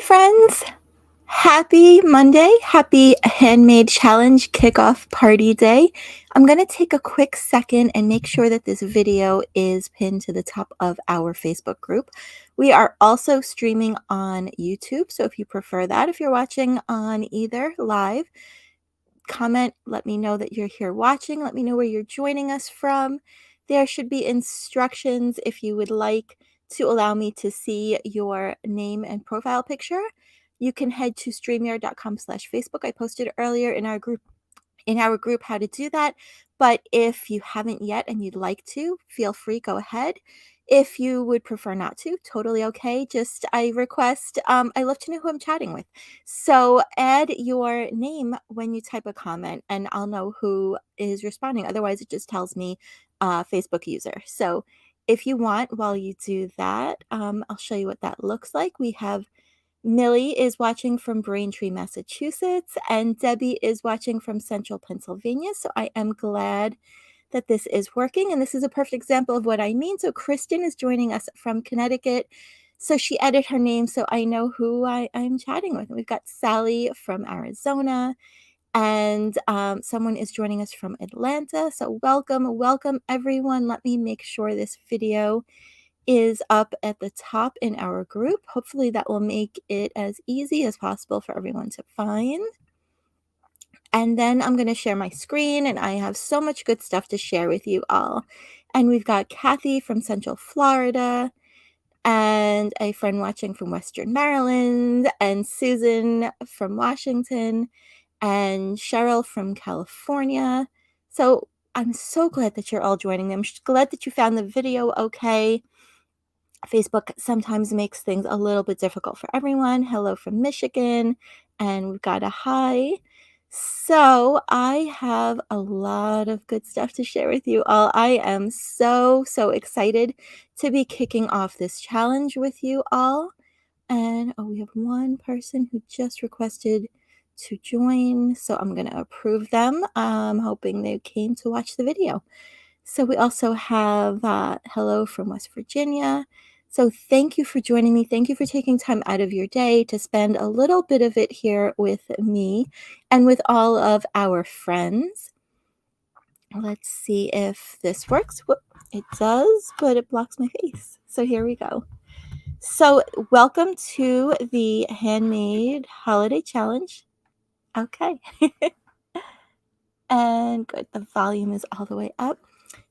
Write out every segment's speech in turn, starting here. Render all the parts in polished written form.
friends. Happy Monday. Happy Handmade Challenge Kickoff Party Day. I'm going to take a quick second and make sure that this video is pinned to the top of our Facebook group. We are also streaming on YouTube, so if you prefer that, if you're watching on either live, comment, let me know that you're here watching, let me know where you're joining us from. There should be instructions if you would like to allow me to see your name and profile picture. You can head to streamyard.com/Facebook. I posted earlier in our group how to do that. But if you haven't yet and you'd like to, feel free, go ahead. If you would prefer not to, totally okay. Just I request, I love to know who I'm chatting with. So add your name when you type a comment and I'll know who is responding. Otherwise, it just tells me Facebook user. So if you want, while you do that, I'll show you what that looks like. We have Millie is watching from Braintree, Massachusetts, and Debbie is watching from Central Pennsylvania. So I am glad that this is working, and this is a perfect example of what I mean. So Kristen is joining us from Connecticut. So she added her name so I know who I'm chatting with. And we've got Sally from Arizona, and someone is joining us from Atlanta. So welcome everyone. Let me make sure this video is up at the top in our group. Hopefully that will make it as easy as possible for everyone to find. And then I'm going to share my screen, and I have so much good stuff to share with you all. And we've got Kathy from Central Florida, and a friend watching from Western Maryland, and Susan from Washington, and Cheryl from California. So I'm so glad that you're all joining me. I'm glad that you found the video okay. Facebook sometimes makes things a little bit difficult for everyone. Hello from Michigan, and we've got a hi. So I have a lot of good stuff to share with you all. I am so excited to be kicking off this challenge with you all. And we have one person who just requested to join, so I'm going to approve them. I'm hoping they came to watch the video. So we also have hello from West Virginia. So thank you for joining me. Thank you for taking time out of your day to spend a little bit of it here with me and with all of our friends. Let's see if this works. Whoop, it does, but it blocks my face. So here we go. So welcome to the Handmade Holiday Challenge. Okay. And good, the volume is all the way up.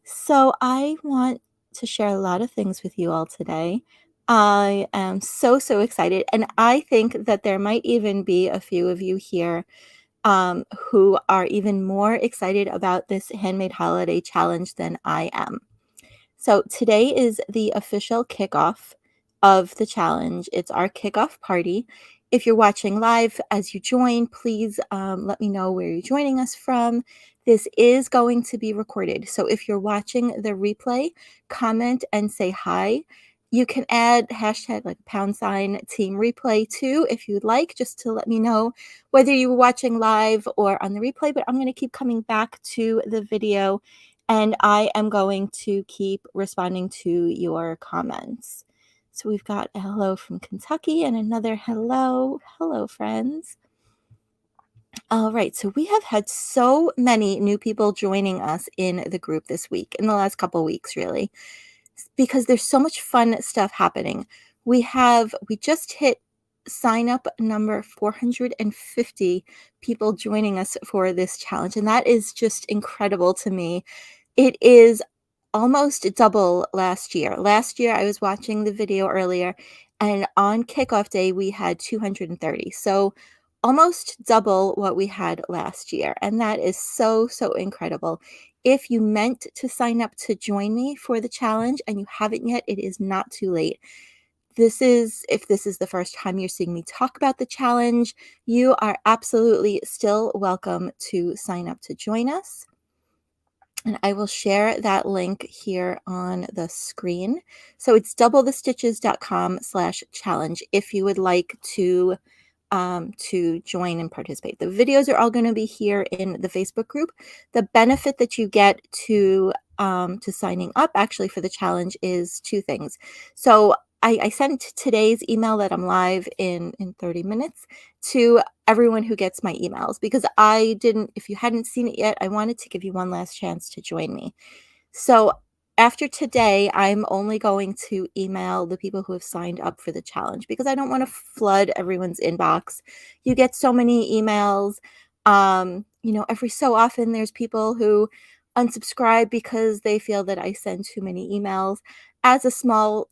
So I want to share a lot of things with you all today. I am so excited, and I think that there might even be a few of you here who are even more excited about this Handmade Holiday Challenge than I am. So today is the official kickoff of the challenge. It's our kickoff party. If you're watching live as you join, please let me know where you're joining us from. This is going to be recorded. So if you're watching the replay, comment and say hi. You can add hashtag like # team replay too, if you'd like, just to let me know whether you were watching live or on the replay. But I'm going to keep coming back to the video, and I am going to keep responding to your comments. So we've got a hello from Kentucky and another hello. Hello, friends. All right, so we have had so many new people joining us in the group this week, in the last couple weeks, really, because there's so much fun stuff happening. We just hit sign up number 450 people joining us for this challenge, and that is just incredible to me. It is almost double last year. Last year, I was watching the video earlier, and on kickoff day, we had 230. So almost double what we had last year. And that is so incredible. If you meant to sign up to join me for the challenge and you haven't yet, it is not too late. If this is the first time you're seeing me talk about the challenge, you are absolutely still welcome to sign up to join us. And I will share that link here on the screen. So it's doublethestitches.com/challenge if you would like to join and participate. The videos are all going to be here in the Facebook group. The benefit that you get to signing up actually for the challenge is two things. So I sent today's email that I'm live in 30 minutes to everyone who gets my emails, because I didn't if you hadn't seen it yet, I wanted to give you one last chance to join me. So after today, I'm only going to email the people who have signed up for the challenge, because I don't want to flood everyone's inbox. You get so many emails. Every so often there's people who unsubscribe because they feel that I send too many emails. As a small,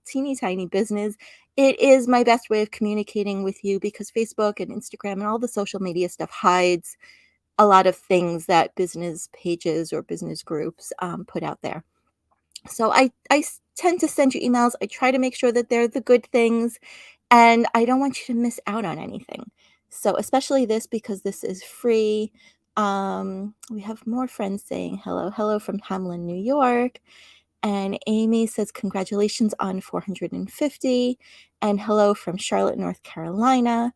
teeny tiny business, it is my best way of communicating with you, because Facebook and Instagram and all the social media stuff hides a lot of things that business pages or business groups put out there. So I tend to send you emails. I try to make sure that they're the good things, and I don't want you to miss out on anything. So especially this, because this is free. We have more friends saying hello, hello from Hamlin, New York. And Amy says congratulations on 450, and hello from Charlotte, North Carolina.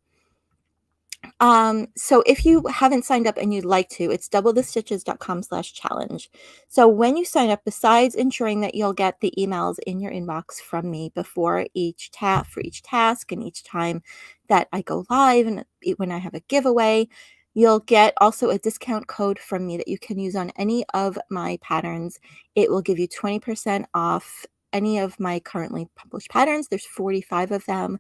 So if you haven't signed up and you'd like to, it's doublethestitches.com/challenge. So when you sign up, besides ensuring that you'll get the emails in your inbox from me before for each task and each time that I go live, and when I have a giveaway, you'll get also a discount code from me that you can use on any of my patterns. It will give you 20% off any of my currently published patterns. There's 45 of them.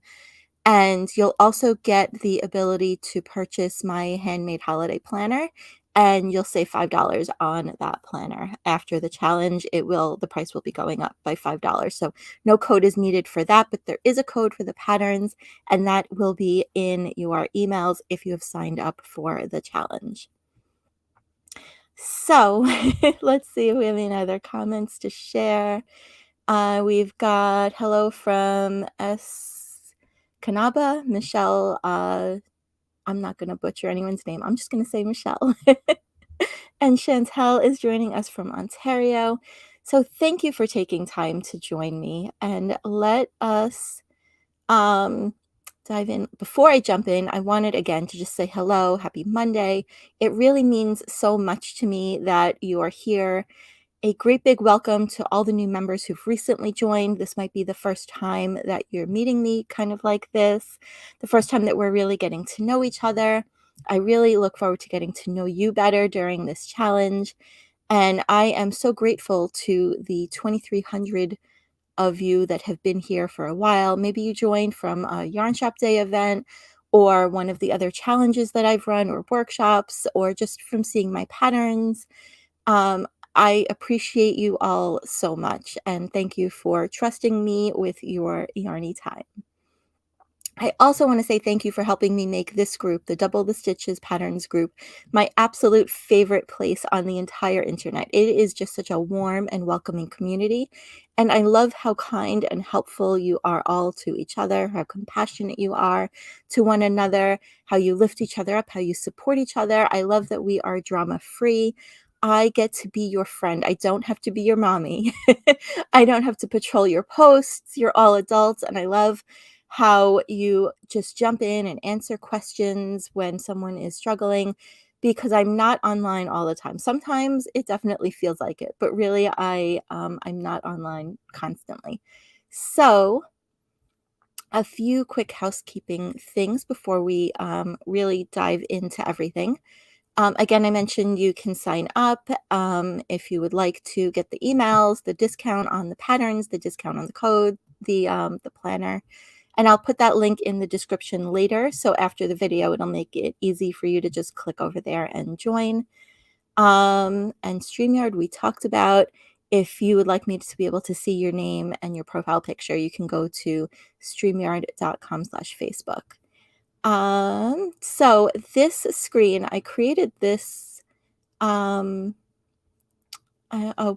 And you'll also get the ability to purchase my Handmade Holiday planner, and you'll save $5 on that planner. After the challenge, the price will be going up by $5. So no code is needed for that, but there is a code for the patterns, and that will be in your emails if you have signed up for the challenge. So let's see if we have any other comments to share. We've got hello from S. Kanaba, Michelle. I'm not going to butcher anyone's name. I'm just going to say Michelle. And Chantel is joining us from Ontario. So thank you for taking time to join me, and let us um, dive in. Before I jump in, I wanted again to just say hello, happy Monday. It really means so much to me that you are here. A great big welcome to all the new members who've recently joined. This might be the first time that you're meeting me kind of like this, the first time that we're really getting to know each other. I really look forward to getting to know you better during this challenge. And I am so grateful to the 2,300 of you that have been here for a while. Maybe you joined from a Yarn Shop Day event, or one of the other challenges that I've run, or workshops, or just from seeing my patterns. um, I appreciate you all so much, and thank you for trusting me with your yarny time. I also want to say thank you for helping me make this group, the Double the Stitches Patterns group, my absolute favorite place on the entire internet. It is just such a warm and welcoming community, and I love how kind and helpful you are all to each other, how compassionate you are to one another, how you lift each other up, how you support each other. I love that we are drama-free. I get to be your friend. I don't have to be your mommy. I don't have to patrol your posts. You're all adults, and I love how you just jump in and answer questions when someone is struggling, because I'm not online all the time. Sometimes it definitely feels like it, but really I'm not online constantly. So a few quick housekeeping things before we really dive into everything. Again, I mentioned you can sign up if you would like to get the emails, the discount on the patterns, the discount on the code, the planner. And I'll put that link in the description later. So after the video, it'll make it easy for you to just click over there and join. And StreamYard, we talked about. If you would like me to be able to see your name and your profile picture, you can go to streamyard.com/Facebook. So this screen, I created this. Oh,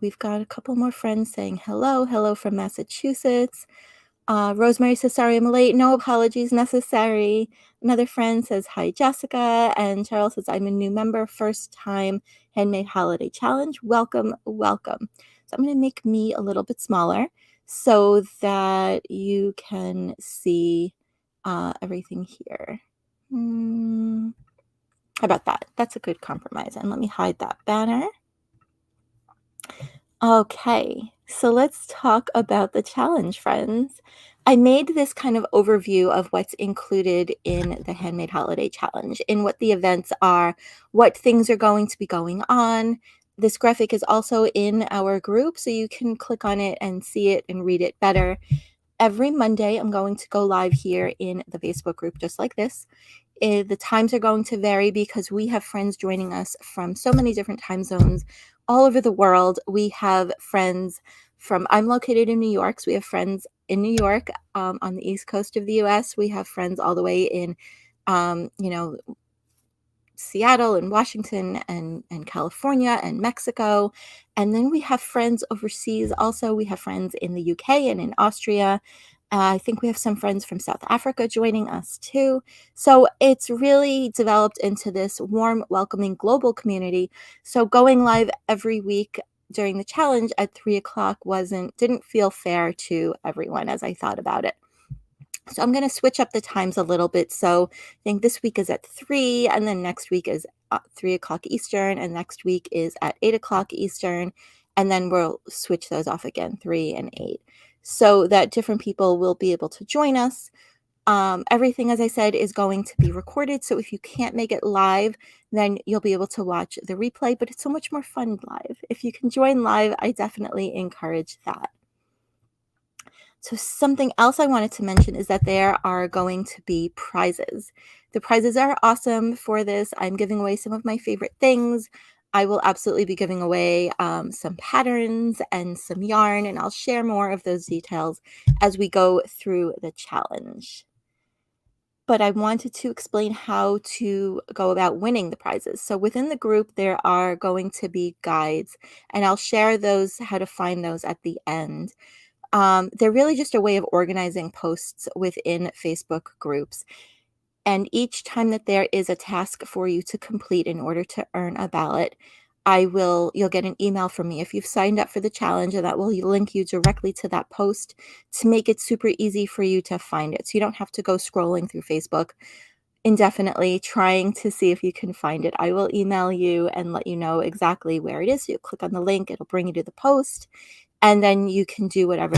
we've got a couple more friends saying hello. Hello from Massachusetts. Rosemary says, sorry I'm late. No apologies necessary. Another friend says, hi, Jessica. And Cheryl says, I'm a new member, first time Handmade Holiday Challenge. Welcome, welcome. So I'm going to make me a little bit smaller so that you can see everything here. How about that? That's a good compromise. And let me hide that banner. Okay, So let's talk about the challenge, friends. I made this kind of overview of what's included in the Handmade Holiday Challenge, in what the events are, what things are going to be going on. This graphic is also in our group, so you can click on it and see it and read it better. Every Monday, I'm going to go live here in the Facebook group, just like this. The times are going to vary because we have friends joining us from so many different time zones all over the world. We have friends I'm located in New York, so we have friends in New York, on the East Coast of the US. We have friends all the way in, you know, Seattle and Washington and California and Mexico. And then we have friends overseas also. We have friends in the UK and in Austria. I think we have some friends from South Africa joining us too. So it's really developed into this warm, welcoming global community. So going live every week during the challenge at 3 o'clock didn't feel fair to everyone as I thought about it. So I'm going to switch up the times a little bit. So I think this week is at 3, and then next week is 3 o'clock Eastern, and next week is at 8 o'clock Eastern. And then we'll switch those off again, 3 and 8, so that different people will be able to join us. Everything, as I said, is going to be recorded. So if you can't make it live, then you'll be able to watch the replay, but it's so much more fun live. If you can join live, I definitely encourage that. So something else I wanted to mention is that there are going to be prizes. The prizes are awesome for this. I'm giving away some of my favorite things. I will absolutely be giving away some patterns and some yarn, and I'll share more of those details as we go through the challenge. But I wanted to explain how to go about winning the prizes. So within the group, there are going to be guides, and I'll share those, how to find those at the end. They're really just a way of organizing posts within Facebook groups. And each time that there is a task for you to complete in order to earn a ballot, you'll get an email from me if you've signed up for the challenge, and that will link you directly to that post to make it super easy for you to find it. So you don't have to go scrolling through Facebook indefinitely trying to see if you can find it. I will email you and let you know exactly where it is. So you click on the link, it'll bring you to the post, and then you can do whatever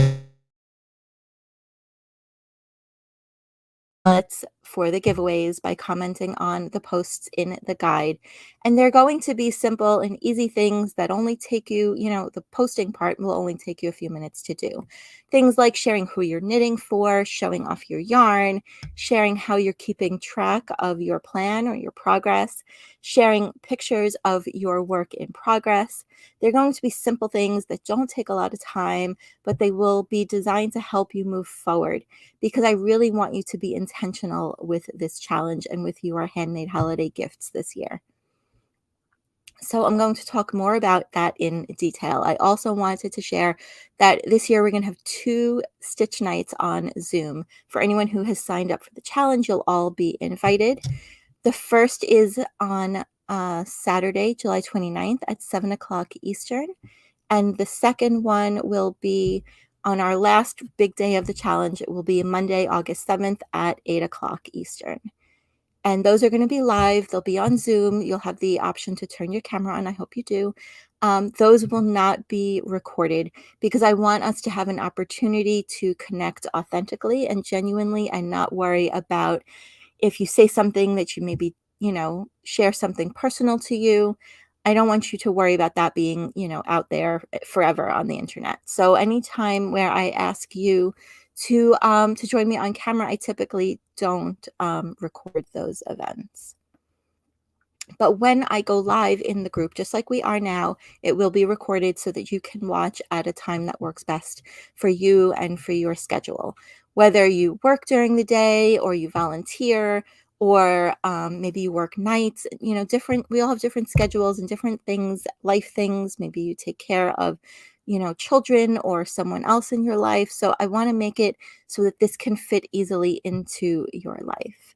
for the giveaways by commenting on the posts in the guide. And they're going to be simple and easy things that only take you, the posting part will only take you a few minutes to do. Things like sharing who you're knitting for, showing off your yarn, sharing how you're keeping track of your plan or your progress, sharing pictures of your work in progress. They're going to be simple things that don't take a lot of time, but they will be designed to help you move forward, because I really want you to be intentional with this challenge and with your handmade holiday gifts this year. So I'm going to talk more about that in detail. I also wanted to share that this year we're going to have 2 stitch nights on Zoom. For anyone who has signed up for the challenge, you'll all be invited. The first is on Saturday, July 29th at 7 o'clock Eastern. And the second one will be on our last big day of the challenge. It will be Monday, August 7th at 8 o'clock Eastern. And those are going to be live. They'll be on Zoom. You'll have the option to turn your camera on. I hope you do. Those will not be recorded because I want us to have an opportunity to connect authentically and genuinely and not worry about if you say something that you maybe, share something personal to you. I don't want you to worry about that being, out there forever on the internet. So anytime where I ask you to join me on camera, I typically don't record those events. But when I go live in the group, just like we are now, it will be recorded so that you can watch at a time that works best for you and for your schedule. Whether you work during the day or you volunteer, or maybe you work nights, we all have different schedules and different things, life things. Maybe you take care of, children or someone else in your life. So I want to make it so that this can fit easily into your life.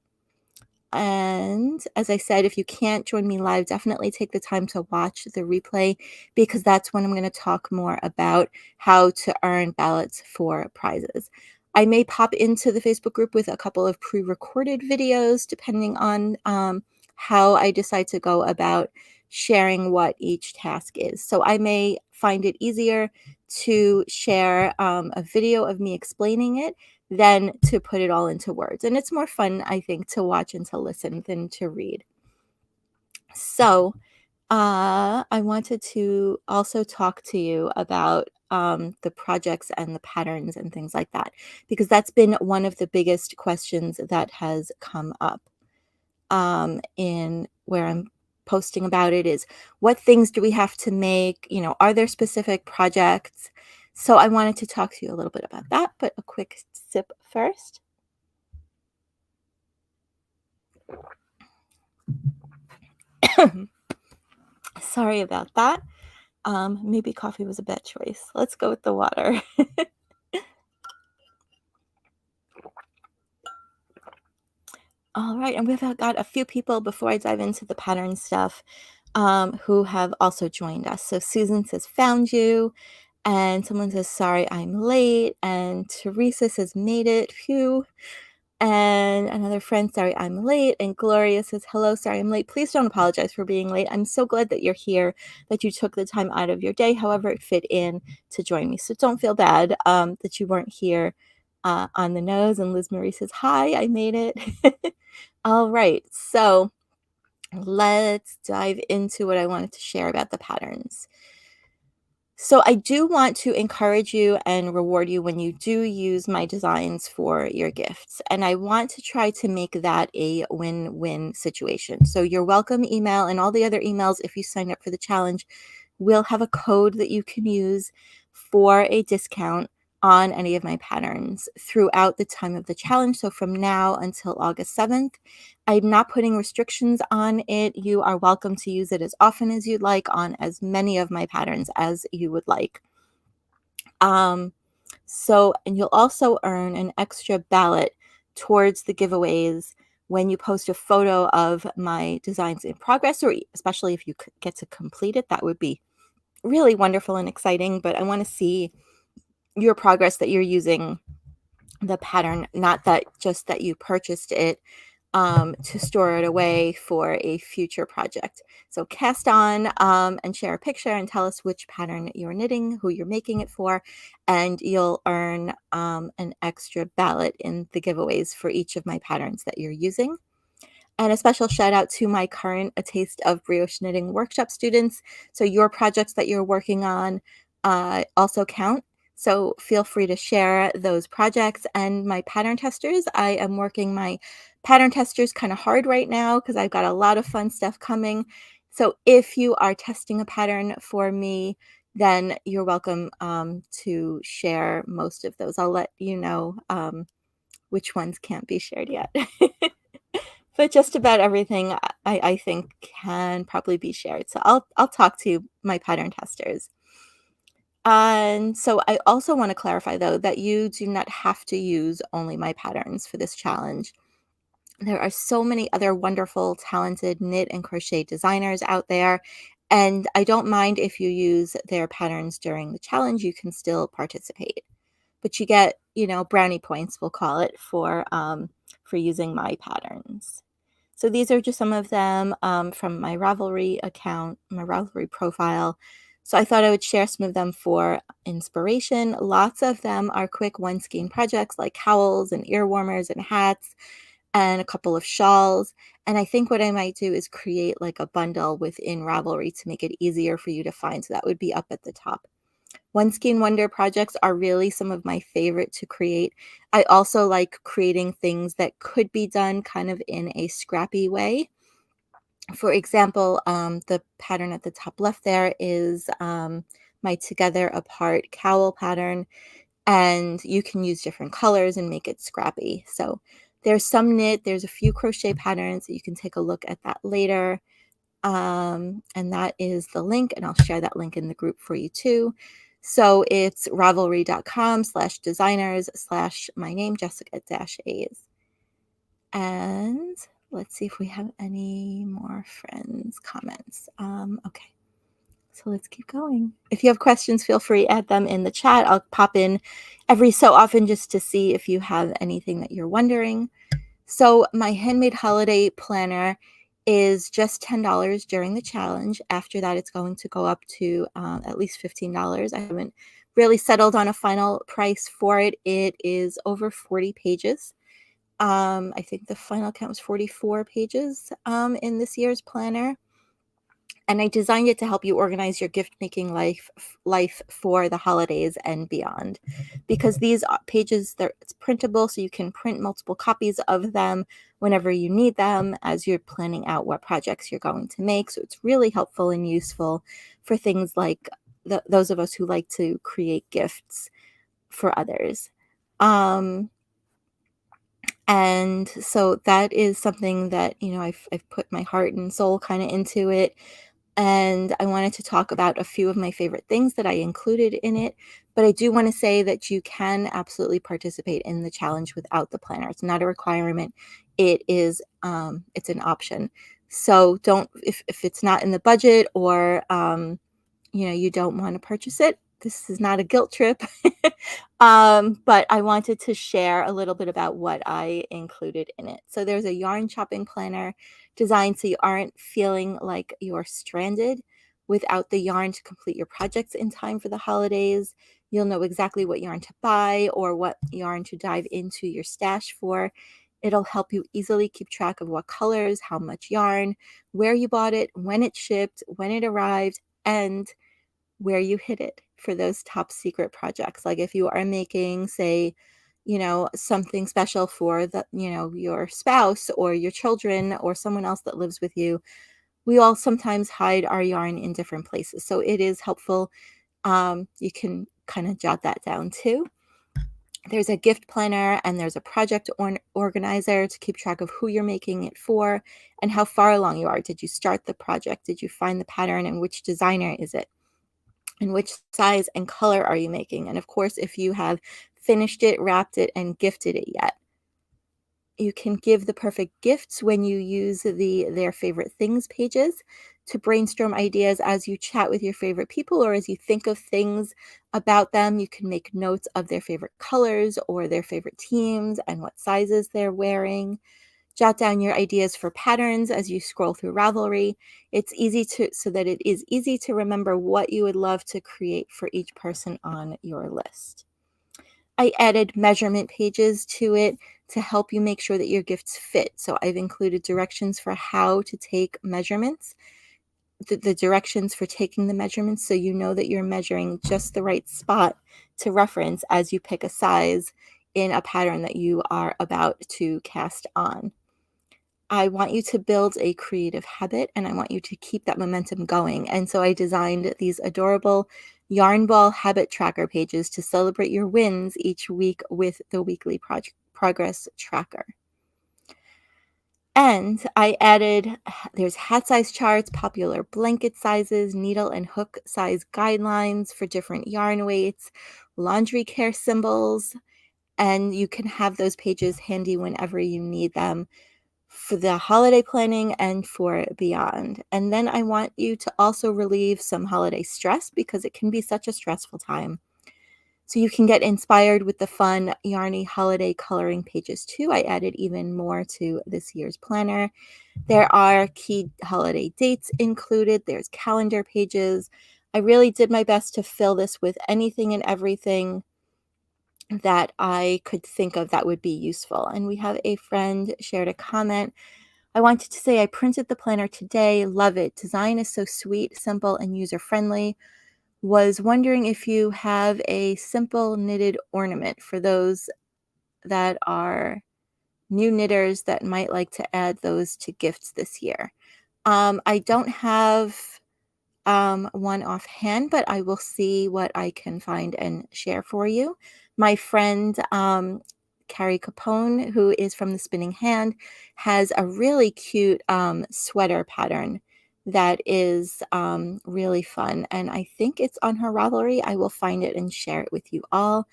And as I said, if you can't join me live, definitely take the time to watch the replay, because that's when I'm going to talk more about how to earn ballots for prizes. I may pop into the Facebook group with a couple of pre-recorded videos, depending on how I decide to go about sharing what each task is. So I may find it easier to share a video of me explaining it than to put it all into words. And it's more fun, I think, to watch and to listen than to read. So, I wanted to also talk to you about the projects and the patterns and things like that, because that's been one of the biggest questions that has come up in where I'm posting about it is what things do we have to make? Are there specific projects? So I wanted to talk to you a little bit about that, but a quick sip first. Sorry about that. Maybe coffee was a bad choice. Let's go with the water. All right, and we've got a few people before I dive into the pattern stuff who have also joined us. So Susan says, found you. And someone says, sorry, I'm late. And Teresa says, made it. Phew. And another friend, sorry, I'm late. And Gloria says, hello, sorry, I'm late. Please don't apologize for being late. I'm so glad that you're here, that you took the time out of your day, however it fit in, to join me. So don't feel bad that you weren't here on the nose. And Liz Marie says, hi, I made it. All right. So let's dive into what I wanted to share about the patterns. So I do want to encourage you and reward you when you do use my designs for your gifts. And I want to try to make that a win-win situation. So your welcome email and all the other emails, if you sign up for the challenge, will have a code that you can use for a discount on any of my patterns throughout the time of the challenge. So from now until August 7th, I'm not putting restrictions on it. You are welcome to use it as often as you'd like on as many of my patterns as you would like. And you'll also earn an extra ballot towards the giveaways when you post a photo of my designs in progress, or especially if you get to complete it. That would be really wonderful and exciting, but I want to see your progress, that you're using the pattern, not that just that you purchased it to store it away for a future project. So cast on and share a picture and tell us which pattern you're knitting, who you're making it for, and you'll earn an extra ballot in the giveaways for each of my patterns that you're using. And a special shout out to my current A Taste of Brioche Knitting workshop students. So your projects that you're working on also count. So feel free to share those projects. And my pattern testers, I am working my pattern testers kind of hard right now because I've got a lot of fun stuff coming. So if you are testing a pattern for me, then you're welcome to share most of those. I'll let you know which ones can't be shared yet. But just about everything I think can probably be shared. So I'll talk to my pattern testers. And so I also want to clarify, though, that you do not have to use only my patterns for this challenge. There are so many other wonderful, talented knit and crochet designers out there. And I don't mind if you use their patterns during the challenge. You can still participate. But you get, brownie points, we'll call it, for using my patterns. So these are just some of them from my Ravelry account, my Ravelry profile. So I thought I would share some of them for inspiration. Lots of them are quick one skein projects like cowls and ear warmers and hats and a couple of shawls. And I think what I might do is create like a bundle within Ravelry to make it easier for you to find. So that would be up at the top. One Skein Wonder projects are really some of my favorite to create. I also like creating things that could be done kind of in a scrappy way. For example, the pattern at the top left there is my Together Apart cowl pattern, and you can use different colors and make it scrappy. So there's some knit, there's a few crochet patterns. You can take a look at that later. And that is the link, and I'll share that link in the group for you too. So it's ravelry.com/designers/my name, Jessica-A's. And let's see if we have any more friends' comments. Okay, so let's keep going. If you have questions, feel free, add them in the chat. I'll pop in every so often just to see if you have anything that you're wondering. So my Handmade Holiday planner is just $10 during the challenge. After that, it's going to go up to at least $15. I haven't really settled on a final price for it. It is over 40 pages. I think the final count was 44 pages in this year's planner. And I designed it to help you organize your gift making life for the holidays and beyond. Because these pages, it's printable, so you can print multiple copies of them whenever you need them as you're planning out what projects you're going to make. So it's really helpful and useful for things like those of us who like to create gifts for others. And so that is something that, I've put my heart and soul kind of into it. And I wanted to talk about a few of my favorite things that I included in it. But I do want to say that you can absolutely participate in the challenge without the planner. It's not a requirement. It's an option. So don't, if it's not in the budget, or you don't want to purchase it, this is not a guilt trip. But I wanted to share a little bit about what I included in it. So there's a yarn shopping planner designed so you aren't feeling like you're stranded without the yarn to complete your projects in time for the holidays. You'll know exactly what yarn to buy or what yarn to dive into your stash for. It'll help you easily keep track of what colors, how much yarn, where you bought it, when it shipped, when it arrived, and where you hid it for those top secret projects. Like if you are making, say, something special for your spouse or your children or someone else that lives with you, we all sometimes hide our yarn in different places. So it is helpful. You can kind of jot that down too. There's a gift planner and there's a project organizer to keep track of who you're making it for and how far along you are. Did you start the project? Did you find the pattern, and which designer is it? And which size and color are you making? And of course, if you have finished it, wrapped it, and gifted it yet. You can give the perfect gifts when you use their favorite things pages to brainstorm ideas as you chat with your favorite people, or as you think of things about them. You can make notes of their favorite colors or their favorite teams and what sizes they're wearing. Jot down your ideas for patterns as you scroll through Ravelry. So that it is easy to remember what you would love to create for each person on your list. I added measurement pages to it to help you make sure that your gifts fit. So I've included directions for how to take measurements, the directions for taking the measurements, so you know that you're measuring just the right spot to reference as you pick a size in a pattern that you are about to cast on. I want you to build a creative habit, and I want you to keep that momentum going. And so I designed these adorable yarn ball habit tracker pages to celebrate your wins each week with the weekly progress tracker. And I added, there's hat size charts, popular blanket sizes, needle and hook size guidelines for different yarn weights, laundry care symbols, and you can have those pages handy whenever you need them for the holiday planning and for beyond. And then I want you to also relieve some holiday stress, because it can be such a stressful time. So you can get inspired with the fun yarny holiday coloring pages too. I added even more to this year's planner. There are key holiday dates included. There's calendar pages. I really did my best to fill this with anything and everything that I could think of that would be useful. And we have a friend shared a comment. I wanted to say I printed the planner today. Love it. Design is so sweet, simple, and user-friendly. Was wondering if you have a simple knitted ornament for those that are new knitters that might like to add those to gifts this year. I don't have one offhand, but I will see what I can find and share for you. My friend Carrie Capone, who is from the Spinning Hand, has a really cute sweater pattern that is really fun. And I think it's on her Ravelry. I will find it and share it with you all.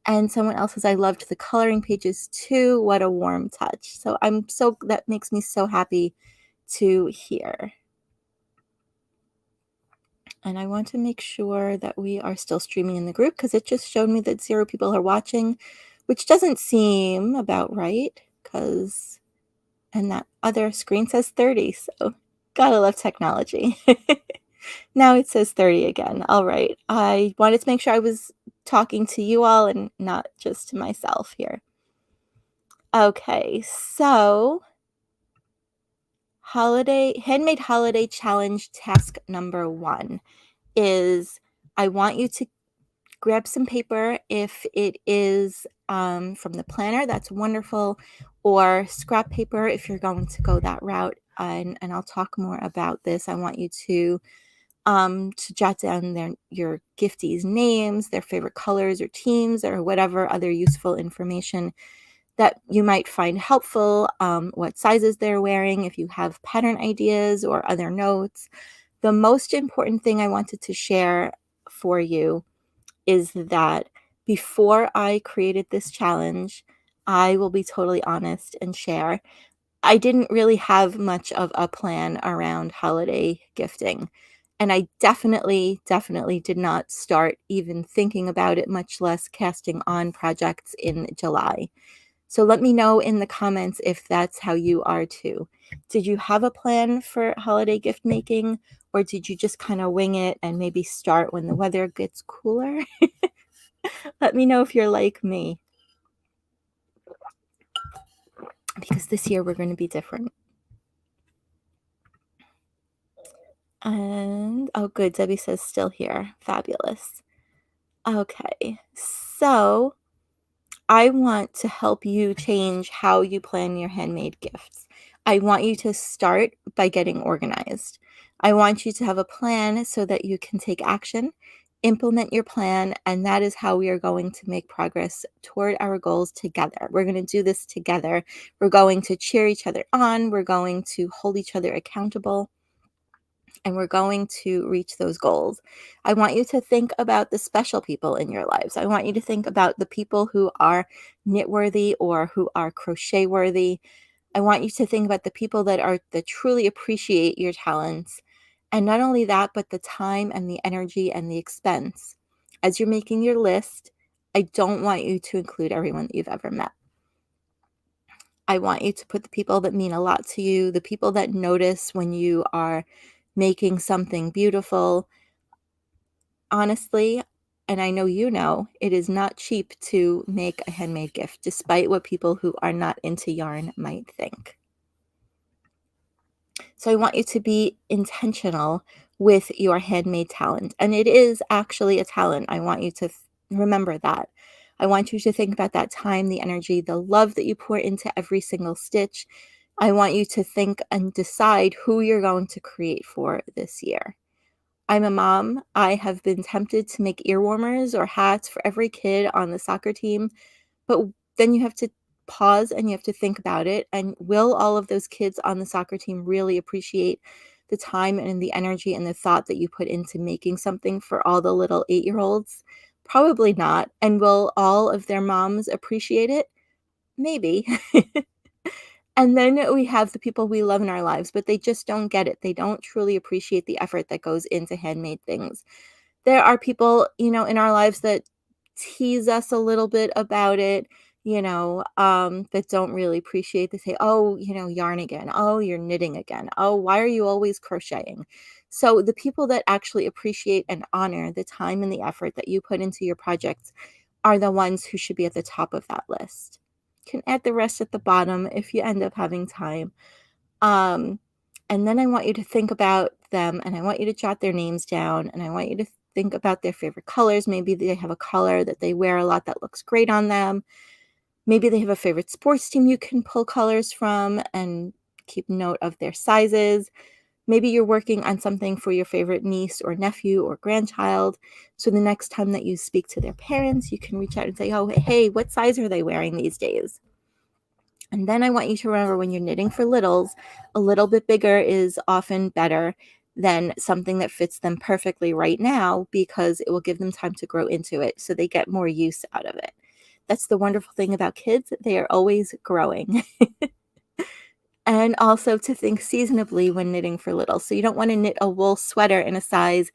And someone else says, I loved the coloring pages too. What a warm touch. So that makes me so happy to hear. And I want to make sure that we are still streaming in the group, because it just showed me that 0 people are watching, which doesn't seem about right, because And that other screen says 30, so gotta love technology. Now it says 30 again. All right. I wanted to make sure I was talking to you all and not just to myself here. Okay, so handmade holiday challenge task number 1 is I want you to grab some paper. If it is from the planner, that's wonderful, or scrap paper if you're going to go that route. And I'll talk more about this. I want you to jot down your giftees' names, their favorite colors or teams, or whatever other useful information that you might find helpful, what sizes they're wearing, if you have pattern ideas or other notes. The most important thing I wanted to share for you is that before I created this challenge, I will be totally honest and share, I didn't really have much of a plan around holiday gifting. And I definitely did not start even thinking about it, much less casting on projects in July. So let me know in the comments if that's how you are too. Did you have a plan for holiday gift making, or did you just kind of wing it and maybe start when the weather gets cooler? Let me know if you're like me, because this year we're going to be different. And oh, good. Debbie says still here. Fabulous. Okay. So I want to help you change how you plan your handmade gifts. I want you to start by getting organized. I want you to have a plan so that you can take action, implement your plan, and that is how we are going to make progress toward our goals together. We're going to do this together. We're going to cheer each other on. We're going to hold each other accountable, and we're going to reach those goals. I want you to think about the special people in your lives. I want you to think about the people who are knit worthy or who are crochet worthy. I want you to think about the people that truly appreciate your talents. And not only that, but the time and the energy and the expense. As you're making your list, I don't want you to include everyone that you've ever met. I want you to put the people that mean a lot to you, the people that notice when you are making something beautiful. Honestly, and I know you know, it is not cheap to make a handmade gift, despite what people who are not into yarn might think. So I want you to be intentional with your handmade talent. And it is actually a talent. I want you to remember that. I want you to think about that time, the energy, the love that you pour into every single stitch. I want you to think and decide who you're going to create for this year. I'm a mom. I have been tempted to make ear warmers or hats for every kid on the soccer team, but then you have to pause and you have to think about it. And will all of those kids on the soccer team really appreciate the time and the energy and the thought that you put into making something for all the little 8-year-olds? Probably not. And will all of their moms appreciate it? Maybe. And then we have the people we love in our lives, but they just don't get it. They don't truly appreciate the effort that goes into handmade things. There are people, in our lives that tease us a little bit about it, that don't really appreciate. They say, "Oh, yarn again. Oh, you're knitting again. Oh, why are you always crocheting?" So the people that actually appreciate and honor the time and the effort that you put into your projects are the ones who should be at the top of that list. Can add the rest at the bottom if you end up having time. Um, and then I want you to think about them, and I want you to jot their names down, and I want you to think about their favorite colors. Maybe they have a color that they wear a lot that looks great on them. Maybe they have a favorite sports team you can pull colors from and keep note of their sizes. Maybe you're working on something for your favorite niece or nephew or grandchild. So the next time that you speak to their parents, you can reach out and say, "Oh, hey, what size are they wearing these days?" And then I want you to remember, when you're knitting for littles, a little bit bigger is often better than something that fits them perfectly right now, because it will give them time to grow into it so they get more use out of it. That's the wonderful thing about kids. They are always growing. And also to think seasonably when knitting for littles. So you don't want to knit a wool sweater in a size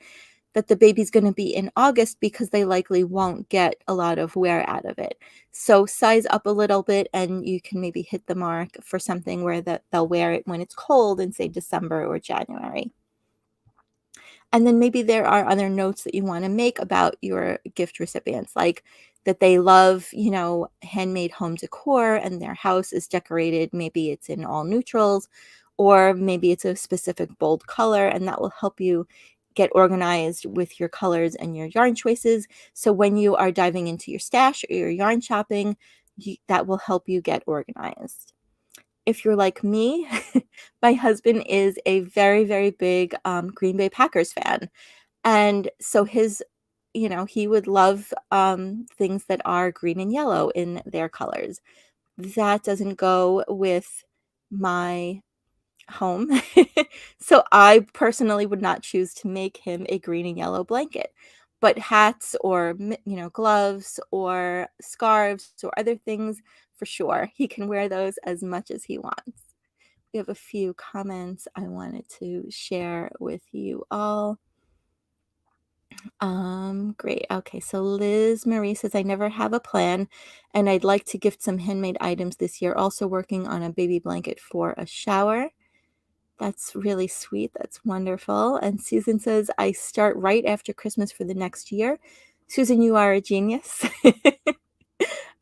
that the baby's going to be in August because they likely won't get a lot of wear out of it. So size up a little bit and you can maybe hit the mark for something where that they'll wear it when it's cold in, say, December or January. And then maybe there are other notes that you want to make about your gift recipients, like that they love, handmade home decor and their house is decorated. Maybe it's in all neutrals, or maybe it's a specific bold color, and that will help you get organized with your colors and your yarn choices. So when you are diving into your stash or your yarn shopping, that will help you get organized. If you're like me, my husband is a very, very big Green Bay Packers fan. And so he would love things that are green and yellow in their colors. That doesn't go with my home. So I personally would not choose to make him a green and yellow blanket. But hats or, gloves or scarves or other things, for sure, he can wear those as much as he wants. We have a few comments I wanted to share with you all. Great. Okay, so Liz Marie says, I never have a plan, and I'd like to gift some handmade items this year. Also working on a baby blanket for a shower. That's really sweet. That's wonderful. And Susan says, I start right after Christmas for the next year. Susan, you are a genius.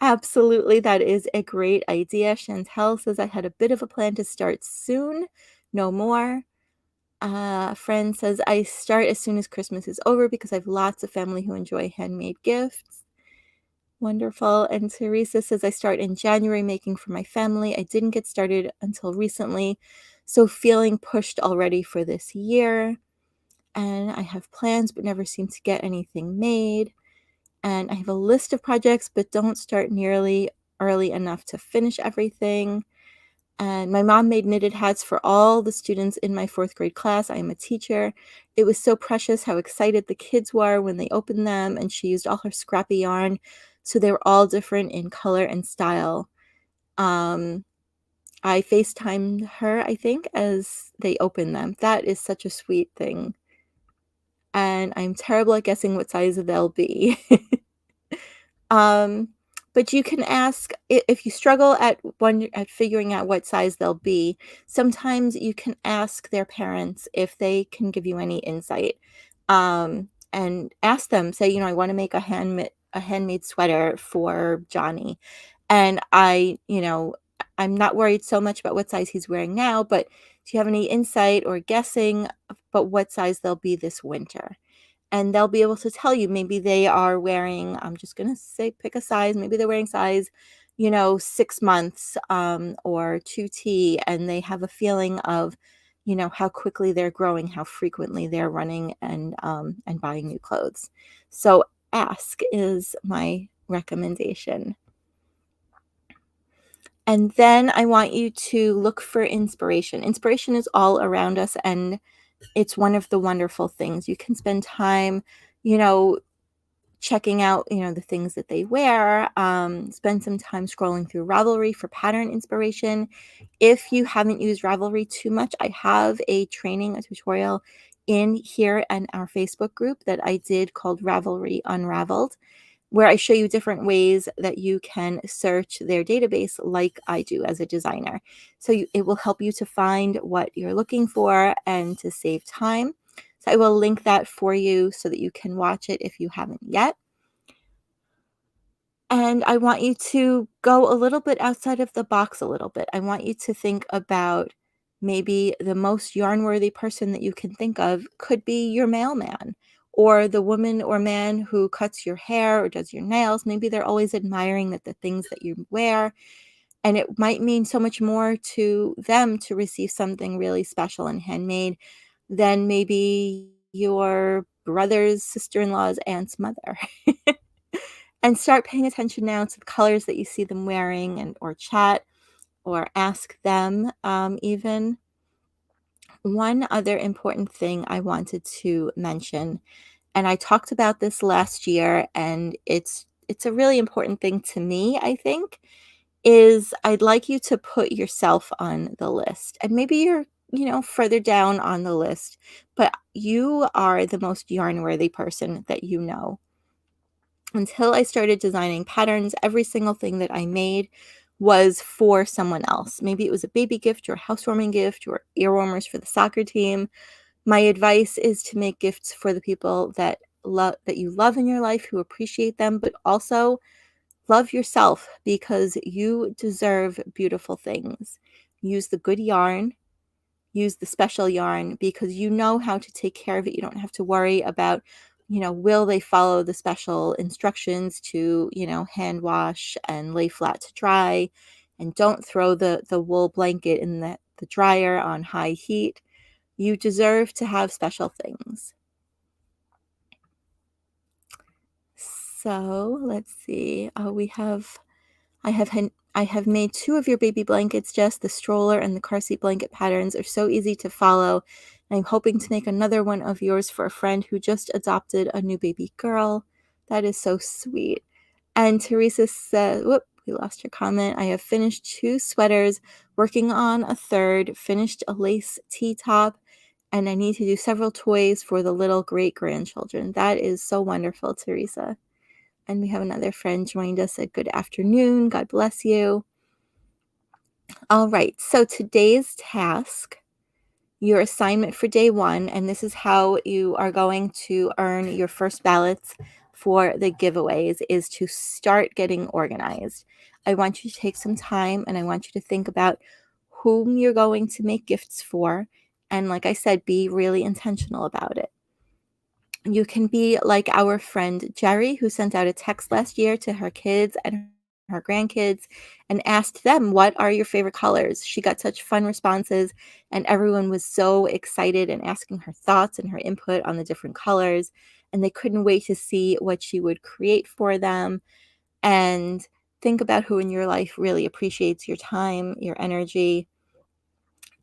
Absolutely, that is a great idea. Chantel says, I had a bit of a plan to start soon. No more. A friend says, I start as soon as Christmas is over because I have lots of family who enjoy handmade gifts. Wonderful. And Teresa says, I start in January making for my family. I didn't get started until recently, so feeling pushed already for this year. And I have plans but never seem to get anything made. And I have a list of projects but don't start nearly early enough to finish everything. And my mom made knitted hats for all the students in my 4th grade class. I am a teacher. It was so precious how excited the kids were when they opened them, and she used all her scrappy yarn. So they were all different in color and style. I FaceTimed her, I think, as they opened them. That is such a sweet thing. And I'm terrible at guessing what size they'll be. Um, but you can ask if you struggle at figuring out what size they'll be. Sometimes you can ask their parents if they can give you any insight, and ask them. Say, I want to make a handmade sweater for Johnny, and I'm not worried so much about what size he's wearing now, but do you have any insight or guessing about what size they'll be this winter? And they'll be able to tell you. Maybe they are wearing, I'm just going to say, pick a size. Maybe they're wearing size, 6 months, or 2T, and they have a feeling of, how quickly they're growing, how frequently they're running and buying new clothes. So ask is my recommendation. And then I want you to look for inspiration. Inspiration is all around us, and it's one of the wonderful things. You can spend time, you know, checking out, the things that they wear. Spend some time scrolling through Ravelry for pattern inspiration. If you haven't used Ravelry too much, I have a tutorial in here and our Facebook group that I did called Ravelry Unraveled, where I show you different ways that you can search their database like I do as a designer. So it will help you to find what you're looking for and to save time. So I will link that for you so that you can watch it if you haven't yet. And I want you to go a little bit outside of the box a little bit. I want you to think about maybe the most yarn-worthy person that you can think of could be your mailman, or the woman or man who cuts your hair or does your nails. Maybe they're always admiring the things that you wear, and it might mean so much more to them to receive something really special and handmade than maybe your brother's sister-in-law's aunt's mother. And start paying attention now to the colors that you see them wearing, or chat or ask them, even. One other important thing I wanted to mention, and I talked about this last year, and it's a really important thing to me, I think, is I'd like you to put yourself on the list. And maybe you're further down on the list, but you are the most yarn-worthy person that you know. Until I started designing patterns, every single thing that I made was for someone else. Maybe it was a baby gift or a housewarming gift or ear warmers for the soccer team. My advice is to make gifts for the people that you love in your life, who appreciate them, but also love yourself, because you deserve beautiful things. Use the good yarn, use the special yarn, because you know how to take care of it. You don't have to worry about, will they follow the special instructions to, hand wash and lay flat to dry, and don't throw the wool blanket in the dryer on high heat. You deserve to have special things. So let's see. I have made 2 of your baby blankets, Jess. The stroller and the car seat blanket patterns are so easy to follow. I'm hoping to make another one of yours for a friend who just adopted a new baby girl. That is so sweet. And Teresa said, whoop, we lost your comment. I have finished 2 sweaters, working on a third, finished a lace T-top, and I need to do several toys for the little great-grandchildren. That is so wonderful, Teresa. And we have another friend joined us. Said good afternoon. God bless you. All right. So today's task, your assignment for day 1, and this is how you are going to earn your first ballots for the giveaways, is to start getting organized. I want you to take some time, and I want you to think about whom you're going to make gifts for. And like I said, be really intentional about it. You can be like our friend Jerry, who sent out a text last year to her kids and her grandkids and asked them, what are your favorite colors? She got such fun responses, and everyone was so excited and asking her thoughts and her input on the different colors. And they couldn't wait to see what she would create for them. And think about who in your life really appreciates your time, your energy,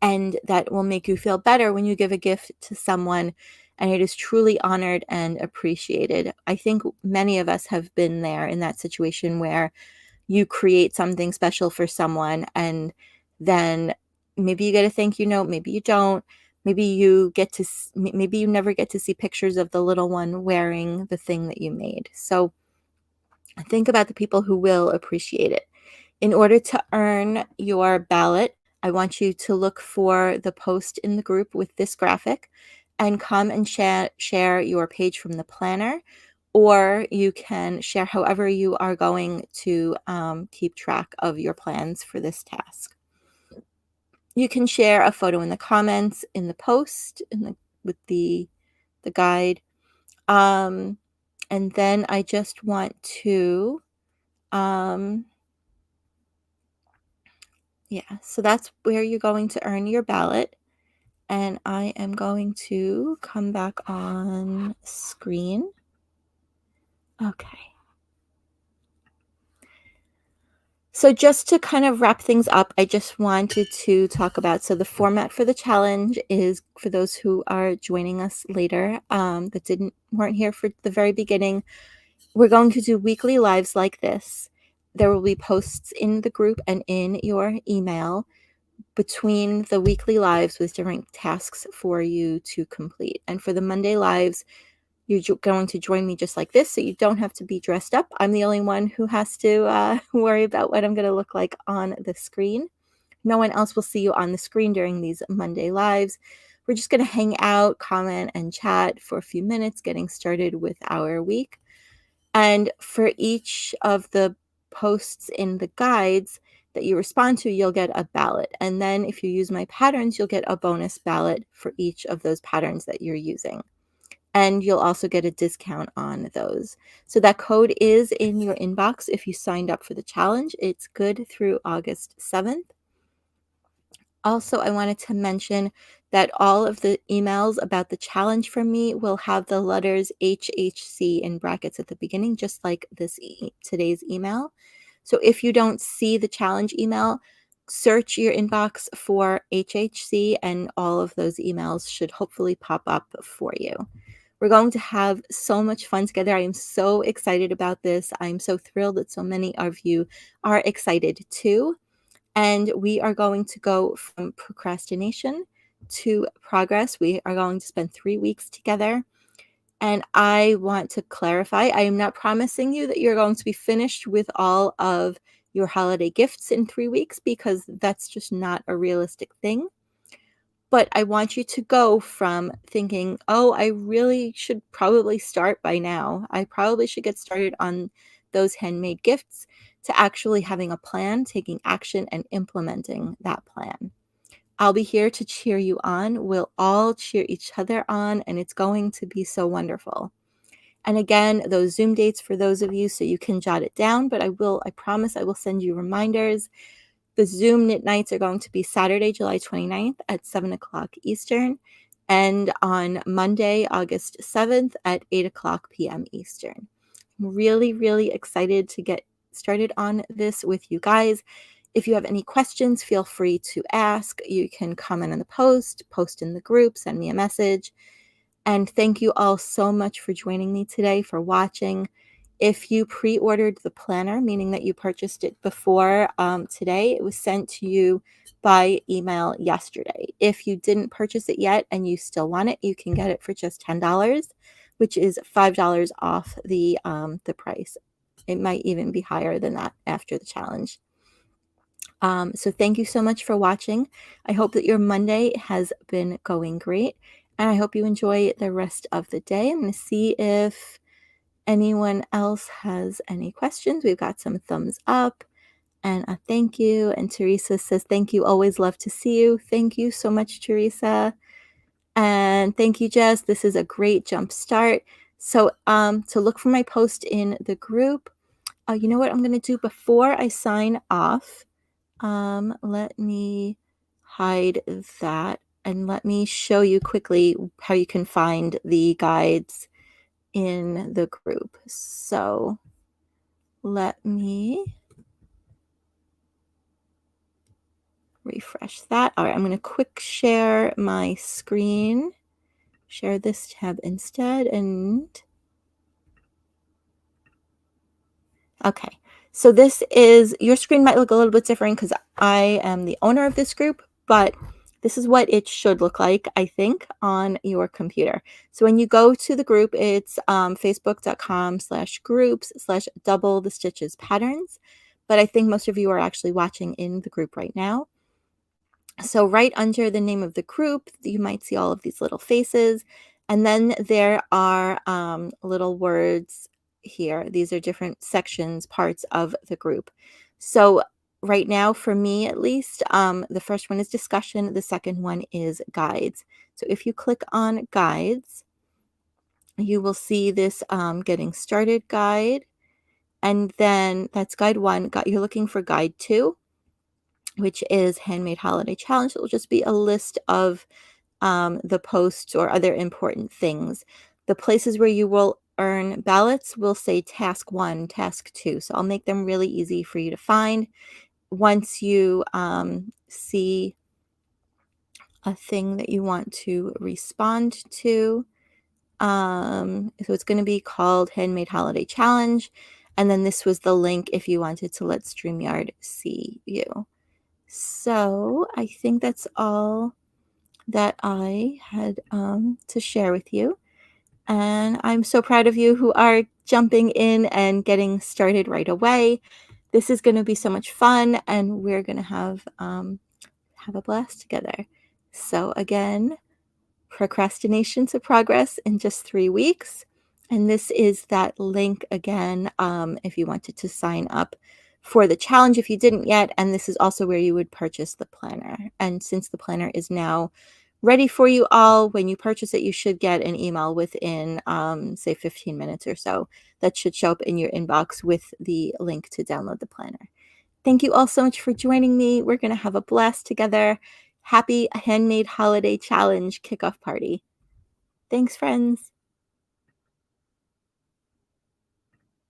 and that will make you feel better when you give a gift to someone and it is truly honored and appreciated. I think many of us have been there in that situation where you create something special for someone, and then maybe you get a thank you note, maybe you don't. Maybe you never get to see pictures of the little one wearing the thing that you made. So think about the people who will appreciate it. In order to earn your ballot, I want you to look for the post in the group with this graphic and come and share your page from the planner, or you can share however you are going to keep track of your plans for this task. You can share a photo in the comments, in the post, with the guide. And then I just want to, yeah, so that's where you're going to earn your ballot. And I am going to come back on screen. Okay. So just to kind of wrap things up, I just wanted to talk about, so the format for the challenge is, for those who are joining us later, that weren't here for the very beginning, we're going to do weekly lives like this. There will be posts in the group and in your email between the weekly lives with different tasks for you to complete. And for the Monday lives, you're going to join me just like this, so you don't have to be dressed up. I'm the only one who has to worry about what I'm going to look like on the screen. No one else will see you on the screen during these Monday lives. We're just going to hang out, comment, and chat for a few minutes, getting started with our week. And for each of the posts in the guides that you respond to, you'll get a ballot. And then if you use my patterns, you'll get a bonus ballot for each of those patterns that you're using. And you'll also get a discount on those. So that code is in your inbox if you signed up for the challenge. It's good through August 7th. Also, I wanted to mention that all of the emails about the challenge from me will have the letters HHC in brackets at the beginning, just like today's email. So if you don't see the challenge email, search your inbox for HHC and all of those emails should hopefully pop up for you. We're going to have so much fun together. I am so excited about this. I'm so thrilled that so many of you are excited too. And we are going to go from procrastination to progress. We are going to spend 3 weeks together. And I want to clarify, I am not promising you that you're going to be finished with all of your holiday gifts in 3 weeks, because that's just not a realistic thing. But I want you to go from thinking, oh, I really should probably start by now. I probably should get started on those handmade gifts, to actually having a plan, taking action, and implementing that plan. I'll be here to cheer you on. We'll all cheer each other on, and it's going to be so wonderful. And again, those Zoom dates for those of you, so you can jot it down, but I promise I will send you reminders. The Zoom Knit Nights are going to be Saturday, July 29th at 7 o'clock Eastern, and on Monday, August 7th at 8 o'clock p.m. Eastern. I'm really, really excited to get started on this with you guys. If you have any questions, feel free to ask. You can comment on the post in the group, send me a message. And thank you all so much for joining me today, for watching. If you pre-ordered the planner, meaning that you purchased it before today, it was sent to you by email yesterday. If you didn't purchase it yet and you still want it, you can get it for just $10, which is $5 off the price. It might even be higher than that after the challenge. So thank you so much for watching. I hope that your Monday has been going great, and I hope you enjoy the rest of the day. I'm going to see if anyone else has any questions. We've got some thumbs up and a thank you. And Teresa says, thank you. Always love to see you. Thank you so much, Teresa. And thank you, Jess. This is a great jump start. So to look for my post in the group, you know what I'm going to do before I sign off? Let me hide that, and let me show you quickly how you can find the guides in the group. So let me refresh that. All right, I'm going to quick share my screen, share this tab instead, and okay. So this is, your screen might look a little bit different because I am the owner of this group, but this is what it should look like, I think, on your computer. So when you go to the group, it's facebook.com/groups/double the stitches patterns. But I think most of you are actually watching in the group right now. So right under the name of the group, you might see all of these little faces. And then there are little words here. These are different sections, parts of the group. So right now, for me at least, the first one is discussion. The second one is guides. So if you click on guides, you will see this getting started guide. And then that's guide 1. You're looking for guide 2, which is Handmade Holiday Challenge. It will just be a list of the posts or other important things. The places where you will earn ballots will say task 1, task 2. So I'll make them really easy for you to find. Once you see a thing that you want to respond to, so it's going to be called Handmade Holiday Challenge. And then this was the link if you wanted to let StreamYard see you. So I think that's all that I had to share with you. And I'm so proud of you who are jumping in and getting started right away. This is going to be so much fun, and we're going to have a blast together. So again, procrastination to progress in just 3 weeks. And this is that link again, if you wanted to sign up for the challenge if you didn't yet. And this is also where you would purchase the planner. And since the planner is now ready for you all, when you purchase it, you should get an email within, say, 15 minutes or so. That should show up in your inbox with the link to download the planner. Thank you all so much for joining me. We're going to have a blast together. Happy Handmade Holiday Challenge kickoff party. Thanks, friends.